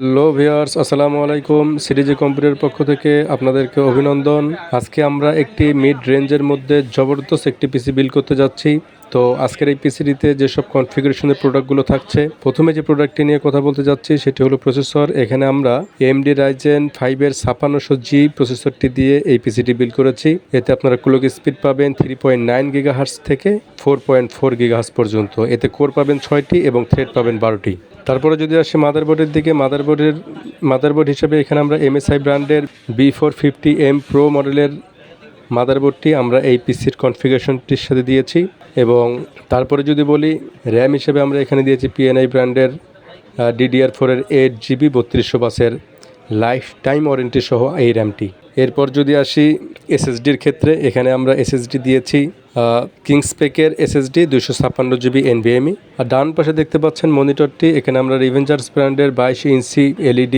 Hello viewers, আসসালামু আলাইকুম। সিরিজে কম্পিউটারের পক্ষ থেকে আপনাদেরকে অভিনন্দন। আজকে আমরা একটি মিড রেঞ্জের মধ্যে জবরদস্ত একটি পিসি বিল্ড করতে যাচ্ছি। তো আজকের এই পিসিটিতে যেসব কনফিগারেশনের প্রোডাক্টগুলো থাকছে, প্রথমে যে প্রোডাক্টটি নিয়ে কথা বলতে যাচ্ছি সেটি হলো প্রসেসর। এখানে আমরা AMD Ryzen 5-এর 5600G প্রসেসরটি দিয়ে এই পিসিটি বিল্ড করেছি। এতে আপনারা ক্লক স্পিড পাবেন 3.9 GHz থেকে 4.4 GHz পর্যন্ত। এতে কোর পাবেন 6টি এবং থ্রেড পাবেন 12টি। তারপরে যদি আসি মাদারবোর্ডের দিকে, মাদারবোর্ড হিসেবে এখানে আমরা MSI ব্র্যান্ডের B450M Pro মডেলের মাদারবোর্ডটি আমরা এই পিসির কনফিগারেশনটির সাথে দিয়েছি। এবং তারপরে যদি বলি র্যাম হিসেবে আমরা এখানে দিয়েছি PNI ব্র্যান্ডের DDR4-এর 8GB 3200 বাসের লাইফ টাইম ওয়ারেন্টি সহ এই র্যামটি। এরপর যদি আসি SSDর ক্ষেত্রে, এখানে আমরা SSD দিয়েছি কিংসপেকের SSD 256GB NVMe। আর ডান পাশে দেখতে পাচ্ছেন মনিটরটি, এখানে আমরা রিভেঞ্জার্স ব্র্যান্ডের 22 ইঞ্চি LED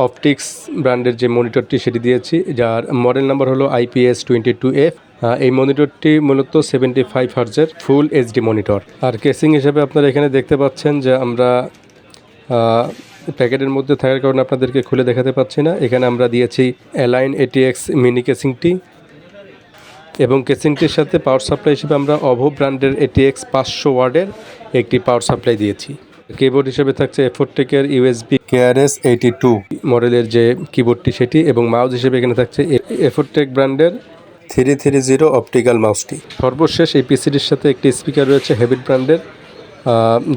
অপটিক্স ব্র্যান্ডের যে মনিটরটি সেটি দিয়েছি, যার মডেল নাম্বার হলো IPS22F। এই মনিটরটি মূলত 75 হার্জের ফুল HD মনিটর। আর কেসিং হিসেবে আপনারা এখানে দেখতে পাচ্ছেন যে আমরা প্যাকেটের মধ্যে থাকার কারণে আপনাদেরকে খুলে দেখাতে পাচ্ছি না। এখানে আমরা দিয়েছি অ্যালাইন ATX মিনি কেসিংটি, এবং কেসিংটির সাথে পাওয়ার সাপ্লাই হিসেবে আমরা অভো ব্র্যান্ডের ATX 500 ওয়াটের একটি পাওয়ার সাপ্লাই দিয়েছি। কিবোর্ড হিসেবে থাকছে এফোরটেকের USB KRS82 মডেলের যে কিবোর্ডটি সেটি, এবং মাউস হিসেবে এখানে থাকছে এফোরটেক ব্র্যান্ডের 330 অপটিক্যাল মাউসটি। সর্বশেষ এই পিসিটির সাথে একটি স্পিকার রয়েছে হেভিট ব্র্যান্ডের,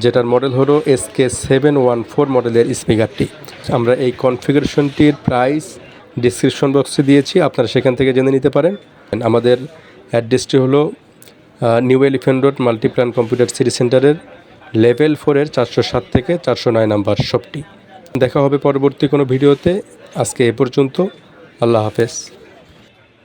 যেটার মডেল হলো SK714 মডেলের স্পিকারটি। আমরা এই কনফিগারেশনটির প্রাইস ডিসক্রিপশন বক্সে দিয়েছি, আপনারা সেখান থেকে জেনে নিতে পারেন। আমাদের অ্যাড্রেসটি হলো new elephant road Multiplan computer city সেন্টারের লেভেল 4-এর 407 থেকে 409 নাম্বার শপটি। দেখা হবে পরবর্তী কোনো ভিডিওতে। আজকে এ পর্যন্ত। আল্লাহ হাফেজ।